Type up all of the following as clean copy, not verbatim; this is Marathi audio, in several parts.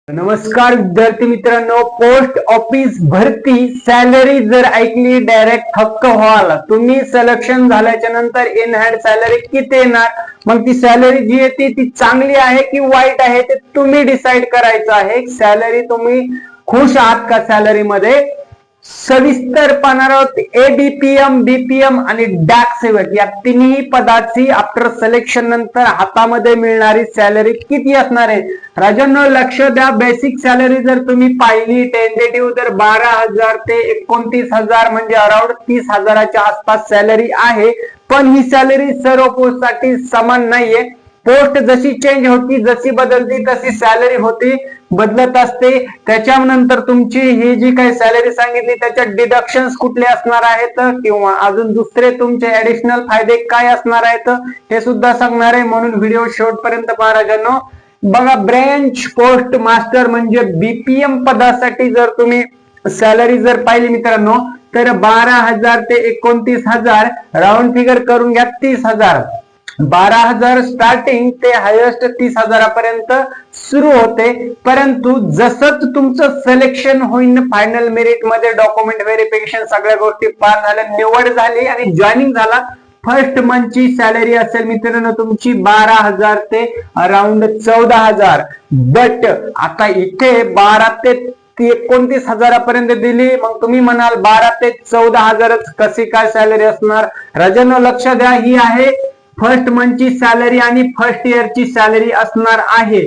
नमस्कार विद्यार्थी मित्रांनो, पोस्ट ऑफिस भरती सॅलरी जर ऐकली डायरेक्ट हक्क व्हाल. तुम्ही सिलेक्शन झाल्याच्या नंतर इन हँड सॅलरी किती येणार, मग ती सॅलरी जी येते ती चांगली आहे की वाईट आहे ते तुम्ही डिसाइड करायचं आहे. सॅलरी तुम्ही खुश आहात का सॅलरी मध्ये सविस्तर पाहणार आहोत. एबीपीएम, बीपीएम आणि डाक सेवक या तिन्ही पदाची आफ्टर सिलेक्शन नंतर हातामध्ये मिळणारी सॅलरी किती असणार आहे. राजांनो लक्ष द्या. बेसिक सॅलरी जर तुम्ही पाहिली टेंटेटिव्ह तर 12,000 ते 29,000 म्हणजे अराउंड 30,000च्या आसपास सॅलरी आहे. पण ही सॅलरी सर्व पोस्ट साठी समान नाहीये. पोस्ट जशी चेंज होती, जशी बदलती तशी सॅलरी होती, बदलत असते. त्याच्यानंतर तुमची ही जी काही सॅलरी सांगितली त्याच्यात डिडक्शन्स कुठले असणार आहेत किंवा अजून दुसरे तुमचे ऍडिशनल फायदे काय असणार आहेत हे सुद्धा सांगणार आहे. म्हणून व्हिडिओ शेवटपर्यंत पहा राजांनो. बघा, ब्रँच पोस्ट मास्टर म्हणजे बीपीएम पदासाठी जर तुम्ही सॅलरी जर पाहिली मित्रांनो तर 12,000 ते 29,000, राऊंड फिगर करून घ्या 30,000. 12,000 स्टार्टिंग ते हायेस्ट 30,000 पर्यंत सुरू होते. परंतु जसंच तुमचं सिलेक्शन होईल फायनल मेरिट मध्ये, डॉक्युमेंट व्हेरिफिकेशन सगळ्या गोष्टी पास झाल्या, निवड झाली आणि जॉईनिंग झाला, फर्स्ट मंथची सॅलरी असेल मित्रांनो तुमची 12,000 ते अराउंड 14,000. बट आता इथे 12 ते 29,000 पर्यंत दिली. मग तुम्ही म्हणाल 12 ते 14,000 कशी काय सॅलरी असणार. राजांनो लक्ष द्या, ही आहे फर्स्ट मंथची सॅलरी आणि फर्स्ट इयरची सॅलरी असणार आहे.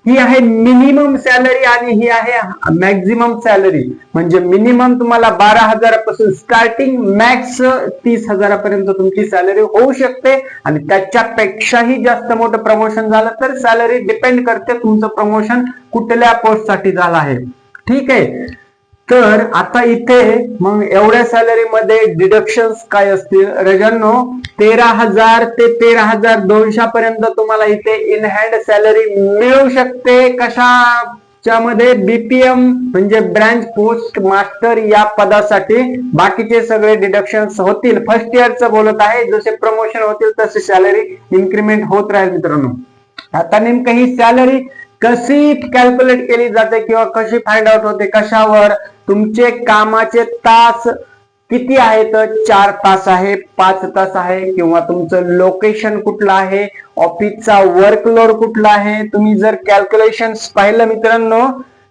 ही आहे मिनिमम सॅलरी आणि ही आहे मॅक्झिमम सॅलरी. म्हणजे मिनिमम तुम्हाला 12,000 पासून स्टार्टिंग, मॅक्स 30,000 पर्यंत तुमची सॅलरी होऊ शकते. आणि त्याच्यापेक्षाही जास्त मोठं प्रमोशन झालं तर सॅलरी डिपेंड करते तुमचं प्रमोशन कुठल्या पोस्ट साठी झालं आहे. ठीक आहे. तर आता इथे मग एवढ्या सॅलरी मध्ये डिडक्शन्स काय असतील राजांनो. 13,000 ते 13,200 पर्यंत तुम्हाला इथे इन हँड सॅलरी मिळू शकते. कशाच्या मध्ये, बीपीएम म्हणजे ब्रांच पोस्ट मास्टर या पदासाठी. बाकीचे सगळे डिडक्शन्स होतील. फर्स्ट इयरचं बोलत आहे, जसे प्रमोशन होतील तसे सॅलरी इन्क्रीमेंट होत राहील मित्रांनो. आता नेमकं ही सॅलरी कशी कॅल्क्युलेट केली जाते किंवा कशी फाइंड आउट होते, कशावर, तुमचे कामाचे तास किती आहेत, 4 तास आहे, 5 तास आहे, किंवा तुमचं लोकेशन कुठलं आहे, ऑफिसचा वर्कलोड कुठला आहे. तुम्ही जर कॅल्क्युलेशन पाहिलं मित्रांनो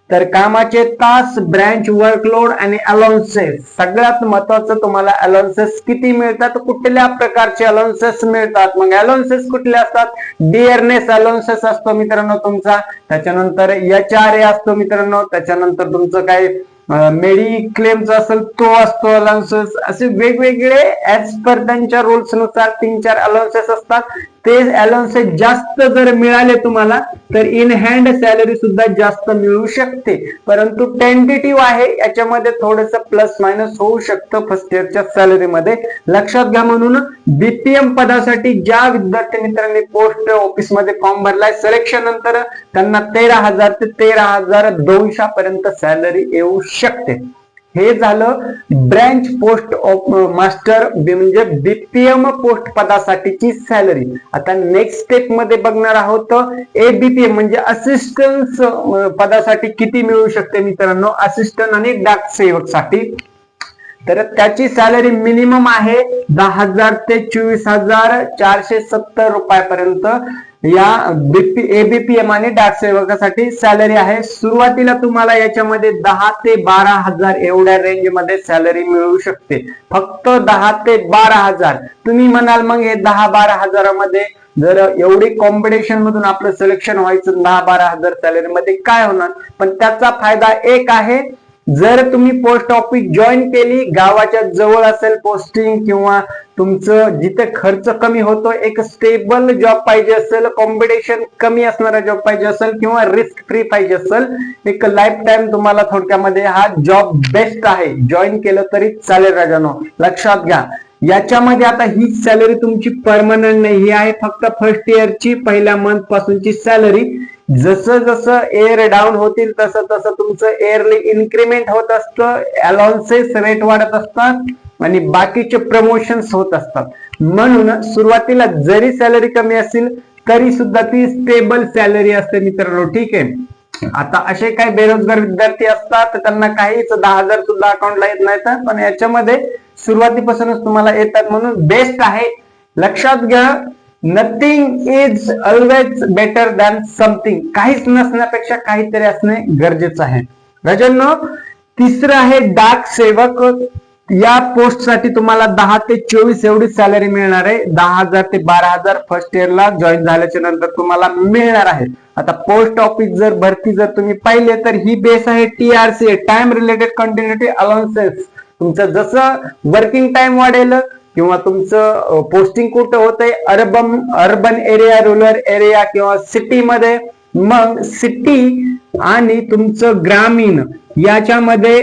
तर कामाचे तास, ब्रँच वर्कलोड आणि अलाउन्सेस, सगळ्यात महत्वाचं तुम्हाला अलाउन्सेस किती मिळतात, कुठल्या प्रकारचे अलाउन्सेस मिळतात. मग अलाउन्सेस कुठले असतात, डिअरनेस अलाउन्सेस असतो मित्रांनो तुमचा, त्याच्यानंतर HRA असतो मित्रांनो, त्याच्यानंतर तुमचं काय मेडिक्लेमचा असेल तो असतो अलाउन्सेस. असे वेगवेगळे ऍज पर त्यांच्या रूल्स नुसार 3-4 अलाउन्सेस असतात. ते अलाउन्सेस जास्त जर मिळाले तुम्हाला तर इन हँड सॅलरी सुद्धा जास्त मिळू शकते. परंतु टेंटेटिव्ह आहे, याच्यामध्ये थोडस प्लस मायनस होऊ शकतं फर्स्ट इयरच्या सॅलरी मध्ये, लक्षात घ्या. म्हणून बीपीएम पदासाठी ज्या विद्यार्थी मित्रांनी पोस्ट ऑफिस मध्ये फॉर्म भरलाय सिलेक्शन नंतर त्यांना 13,000 ते 13,200 पर्यंत सॅलरी येऊ शकते. हे झालं ब्रँच पोस्ट मास्टर म्हणजे बीपीएम पोस्ट पदासाठीची सॅलरी. आता नेक्स्ट स्टेप मध्ये बघणार आहोत एबीपीएम म्हणजे असिस्टंट पदासाठी किती मिळू शकते मित्रांनो, असिस्टंट आणि डाक सेवक साठी. तर त्याची सॅलरी मिनिमम आहे 10,000 ते 24,470 रुपयापर्यंत या एबीपीएम आणि डाक सेवकासाठी सॅलरी आहे. सुरुवातीला तुम्हाला याच्यामध्ये 10 ते 12,000 एवढ्या रेंज मध्ये सॅलरी मिळू शकते. फक्त 10 ते 12,000. तुम्ही म्हणाल मग हे 10-12,000 मध्ये जर एवढी कॉम्पिटिशन मधून आपलं सिलेक्शन व्हायचं 10-12,000 सॅलरी मध्ये काय होणार. पण त्याचा फायदा एक आहे, जर तुम्ही पोस्ट ऑफिस जॉईन केली, गावाच्या जवळ असेल पोस्टिंग किंवा तुमचं जिथे खर्च कमी होतो, एक स्टेबल जॉब पाहिजे असेल, कॉम्पिटिशन कमी असणारा जॉब पाहिजे असेल किंवा रिस्क फ्री पाहिजे असेल, एक लाईफ टाइम तुम्हाला थोडक्यामध्ये हा जॉब बेस्ट आहे. जॉईन केलं तरी चालेल राजानो, लक्षात घ्या. याच्यामध्ये आता ही सॅलरी तुमची परमनंट नाही, ही आहे फक्त फर्स्ट इयरची पहिल्या मंथ पासूनची सॅलरी. जसं जसं एअर डाऊन होतील तसं तसं तुमचं एअरली इन्क्रीमेंट होत असतं, अलाउन्सेस रेट वाढत असतात आणि बाकीचे प्रमोशन्स होत असतात. म्हणून सुरुवातीला जरी सॅलरी कमी असेल तरी सुद्धा ती स्टेबल सॅलरी असते मित्रांनो. ठीक आहे. आता असे काही बेरोजगार विद्यार्थी असतात तर त्यांना काहीच 10,000 सुद्धा अकाउंटला येत नाहीत, पण याच्यामध्ये सुरुवातीपासूनच तुम्हाला येतात म्हणून बेस्ट आहे. लक्षात घ्या, nothing is always better than something. काहीच नसण्यापेक्षा काहीतरी असणे गरजेचं आहे. राजांनो, तिसरं आहे डाक सेवक. या पोस्ट साठी तुम्हाला 10 ते 24 एवढी सॅलरी मिळणार आहे. 10,000 ते 12,000 फर्स्ट इयरला जॉईन झाल्याच्या नंतर तुम्हाला मिळणार आहे. आता पोस्ट ऑफिस जर भरती जर तुम्ही पाहिले तर ही बेस आहे TRC, time related continuity allowances. तुमचं जसं वर्किंग टाइम वाढेल किंवा तुमचं पोस्टिंग कुठं होतंय, अर्बन एरिया, रूरल एरिया किंवा सिटीमध्ये, मग सिटी आणि तुमचं ग्रामीण याच्यामध्ये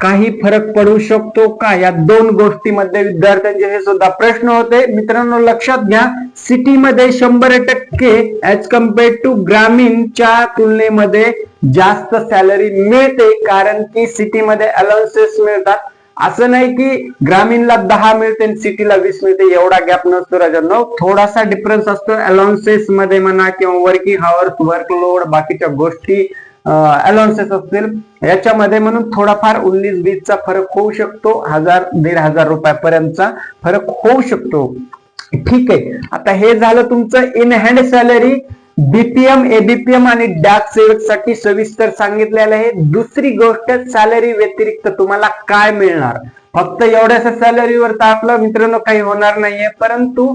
काही फरक पडू शकतो का, या दोन गोष्टीमध्ये विद्यार्थ्यांचे हे सुद्धा प्रश्न होते. मित्रांनो लक्षात घ्या, सिटीमध्ये 100% ऍज कम्पेअर्ड टू ग्रामीणच्या तुलनेमध्ये जास्त सॅलरी मिळते, कारण की सिटीमध्ये अलाउन्सेस मिळतात. असं नाही की ग्रामीणला 10 मिळते आणि सिटीला 20 मिळते, एवढा गॅप नसतो राजांनो. थोडासा डिफरन्स असतो अलाउन्सेस मध्ये म्हणा किंवा वर्किंग आवर्स, वर्कलोड, बाकीच्या गोष्टी अलाउन्सेस असतील याच्यामध्ये, म्हणून थोडाफार 19-20 चा फरक होऊ शकतो. 1,000-1,500 रुपयापर्यंतचा फरक होऊ शकतो. ठीक आहे, आता हे झालं तुमचं in hand salary. BPM, ABPM आणि डाक सेवक साठी सविस्तर सांगितलेलं आहे. दुसरी गोष्ट, सॅलरी व्यतिरिक्त तुम्हाला काय मिळणार. फक्त एवढ्याशा सॅलरीवर तर आपलं मित्रांनो काही होणार नाहीये, परंतु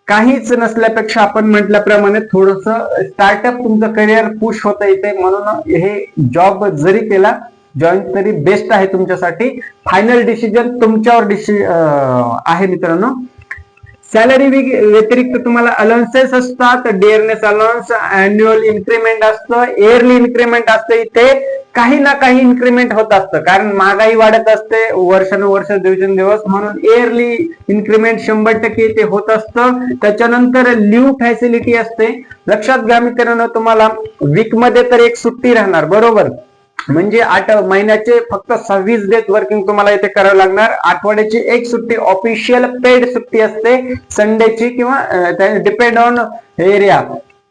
काहीच नसल्यापेक्षा आपण म्हटल्याप्रमाणे थोडस स्टार्टअप तुमचं करिअर पुश होता येते, म्हणून हे जॉब जरी केला जॉईन तरी बेस्ट आहे तुमच्यासाठी. फायनल डिसिजन तुमच्यावर आहे मित्रांनो. सॅलरी व्यतिरिक्त तुम्हाला अलाउन्सेस असतात. डिअरनेस अलाउन्स, अॅन्युअल इन्क्रीमेंट असतं, इयरली इन्क्रीमेंट असतं. इथे काही ना काही इन्क्रीमेंट होत असतं, कारण महागाई वाढत असते वर्षानुवर्ष, दिवसेंदिवस, म्हणून इयरली इन्क्रीमेंट 100% इथे होत असतं. त्याच्यानंतर लिव्ह फॅसिलिटी असते. लक्षात घ्या मित्रांनो, तुम्हाला वीक मध्ये तर एक सुट्टी राहणार, बरोबर, म्हणजे 8 महिन्याचे फक्त 26 डेज वर्किंग तुम्हाला इथे करावं लागणार. आठवड्याची एक सुट्टी ऑफिशियल पेड सुट्टी असते, संडेची किंवा डिपेंड ऑन एरिया.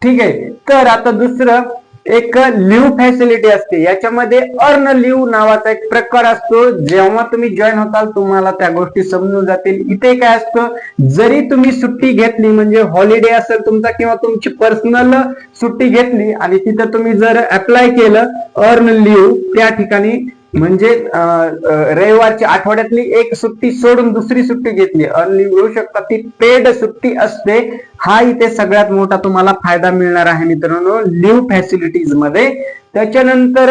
ठीक आहे, तर आता दुसरं एक लिव्ह फॅसिलिटी असते. याच्यामध्ये अर्न लिव्ह नावाचा एक प्रकार असतो. जेव्हा तुम्ही जॉईन होताल तुम्हाला त्या गोष्टी समजून जातील. इथे काय असतं, जरी तुम्ही सुट्टी घेतली म्हणजे हॉलिडे असेल तुमचा किंवा तुमची पर्सनल सुट्टी घेतली आणि तिथं तुम्ही जर अप्लाय केलं अर्न लिव्ह त्या ठिकाणी, म्हणजे रविवारची आठवड्यातली एक सुट्टी सोडून दुसरी सुट्टी घेतली, अर्न लिव्ह घेऊ शकता, ती पेड सुट्टी असते. हा इथे सगळ्यात मोठा तुम्हाला फायदा मिळणार आहे मित्रांनो लिव्ह फॅसिलिटीज मध्ये. त्याच्यानंतर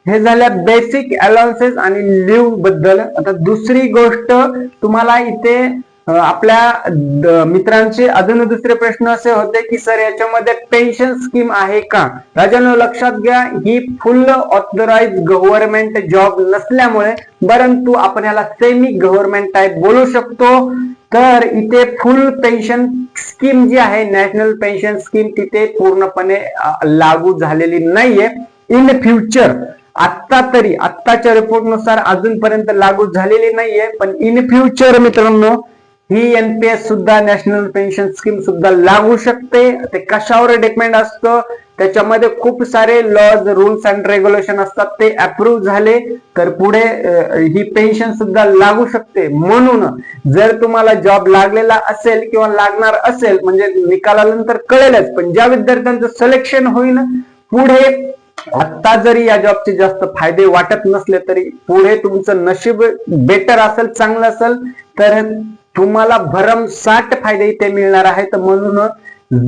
हे झाल्या बेसिक अलाउन्सेस आणि लिव्ह बद्दल. आता दुसरी गोष्ट तुम्हाला इथे आपल्या मित्रांचे अजून दुसरे प्रश्न असे होते की सर याच्यामध्ये पेन्शन स्कीम आहे का. राजांनो लक्षात घ्या, ही फुल ऑथराइज गव्हर्नमेंट जॉब नसल्यामुळे, परंतु आपण याला सेमी गव्हर्नमेंट टाईप बोलू शकतो. तर इथे फुल पेन्शन स्कीम जी आहे, नॅशनल पेन्शन स्कीम, तिथे पूर्णपणे लागू झालेली नाहीये. इन फ्युचर, आता तरी आत्ताच्या रिपोर्ट नुसार अजूनपर्यंत लागू झालेली नाहीये, पण इन फ्युचर मित्रांनो ही NPS सुद्धा, नॅशनल पेन्शन स्कीम सुद्धा लागू शकते. ते कशावर डिपेंड असतं, त्याच्यामध्ये खूप सारे लॉज, रूल्स अँड रेग्युलेशन असतात, ते अप्रूव्ह झाले तर पुढे ही पेन्शन सुद्धा लागू शकते. म्हणून जर तुम्हाला जॉब लागलेला असेल किंवा लागणार असेल, म्हणजे निकालानंतर कळेलच, पण ज्या विद्यार्थ्यांचं सिलेक्शन होईल पुढे, आता जरी या जॉबचे जास्त फायदे वाटत नसले तरी पुढे तुमचं नशीब बेटर असेल, चांगलं असेल, तर तुम्हाला भरमसाठ फायदे इथे मिळणार आहेत. म्हणून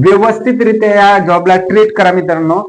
व्यवस्थितरित्या या जॉबला ट्रीट करा मित्रांनो.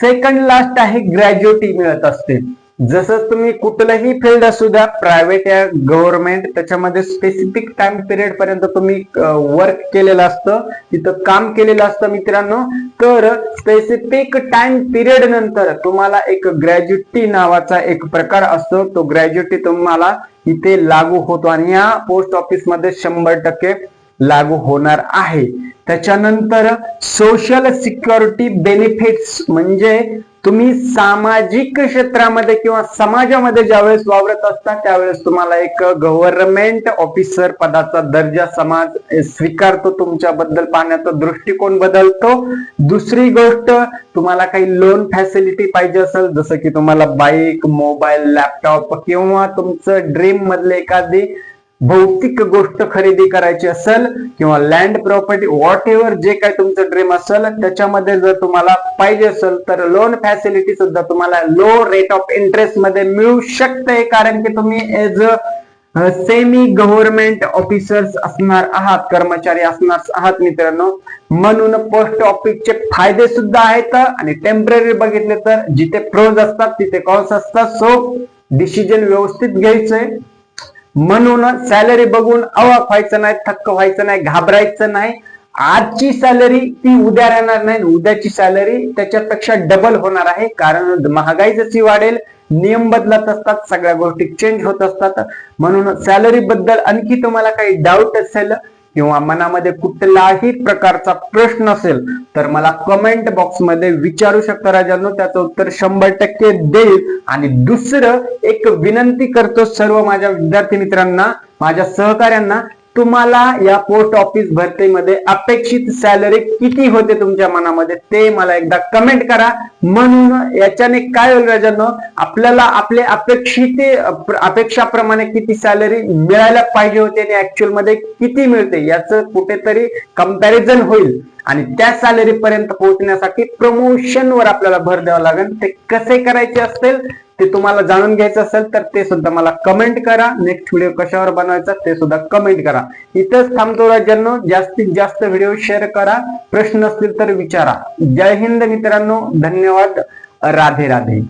सेकंड लास्ट आहे ग्रॅज्युएटी मिळत असते. जसं तुम्ही कुठलंही फील्ड असू द्या, प्रायव्हेट या गव्हर्नमेंट, त्याच्यामध्ये स्पेसिफिक टाइम पिरियड पर्यंत तुम्ही वर्क केलेलं असतं, तिथं काम केलेलं असतं मित्रांनो. तर स्पेसिफिक टाइम पिरियड नंतर तुम्हाला एक ग्रॅज्युएटी नावाचा एक प्रकार असतो, तो ग्रॅज्युएटी तुम्हाला इथे लागू होतो आणि या पोस्ट ऑफिस मध्ये 100% लागू होणार आहे. त्याच्यानंतर सोशल सिक्युरिटी बेनिफिट्स, म्हणजे तुम्ही सामाजिक क्षेत्रामध्ये किंवा समाजामध्ये ज्यावेळेस वावरत असता त्यावेळेस तुम्हाला एक गव्हर्नमेंट ऑफिसर पदाचा दर्जा समाज स्वीकारतो, तुमच्याबद्दल पाहण्याचा दृष्टिकोन बदलतो. दुसरी गोष्ट, तुम्हाला काही लोन फॅसिलिटी पाहिजे असेल, जसं की तुम्हाला बाईक, मोबाईल, लॅपटॉप किंवा तुमचं ड्रीम मधले एखादी भौतिक गोष्ट खरेदी करायची असेल किंवा लँड प्रॉपर्टी व्हॉट एव्हर जे काही तुमचं ड्रीम असेल त्याच्यामध्ये जर तुम्हाला पाहिजे असेल तर लोन फॅसिलिटी सुद्धा तुम्हाला लो रेट ऑफ इंटरेस्ट मध्ये मिळू शकते, कारण की तुम्ही as a semi government officers असणार आहात, कर्मचारी असणार आहात मित्रांनो. म्हणून पोस्ट ऑफिसचे फायदे सुद्धा आहेत आणि टेम्पररी बघितले तर जिथे प्रोज असतात तिथे कॉन्स असतात. सो डिसिजन व्यवस्थित घ्यायचंय. म्हणून सॅलरी बघून अवाक व्हायचं नाही, थक्क व्हायचं नाही, घाबरायचं नाही. आजची सॅलरी ती उद्या राहणार नाही, उद्याची सॅलरी त्याच्यापेक्षा डबल होणार आहे, कारण महागाई जशी वाढेल नियम बदलत असतात, सगळ्या गोष्टी चेंज होत असतात. म्हणून सॅलरी बद्दल आणखी तुम्हाला काही डाऊट असेल किंवा मनामध्ये कुठलाही प्रकारचा प्रश्न असेल तर मला कमेंट बॉक्स मध्ये विचारू शकता राजांनो, त्याचं उत्तर 100% देईल. आणि दुसरं एक विनंती करतो सर्व माझ्या विद्यार्थी मित्रांना, माझ्या सहकाऱ्यांना, तुम्हाला या पोस्ट ऑफिस भरतीमध्ये अपेक्षित सॅलरी किती होते तुमच्या मनामध्ये ते मला एकदा कमेंट करा. म्हणून याच्याने काय होईल राजांनो, आपल्याला आपले अपेक्षाप्रमाणे किती सॅलरी मिळायला पाहिजे होते आणि ऍक्च्युअल मध्ये किती मिळते याचं कुठेतरी कंपॅरिझन होईल. आणि त्या सॅलरी पर्यंत पोहोचण्यासाठी प्रमोशन वर आपल्याला भर द्यावा लागेल. ते कसे करायचे असेल ते तुम्हाला जाणून घ्यायचं असेल तर ते सुद्धा मला कमेंट करा. नेक्स्ट व्हिडिओ कशावर बनवायचा ते सुद्धा कमेंट करा. इथंच थांबतो राजांनो. जास्तीत जास्त व्हिडिओ शेअर करा, प्रश्न असतील तर विचारा. जय हिंद मित्रांनो, धन्यवाद, राधे राधे.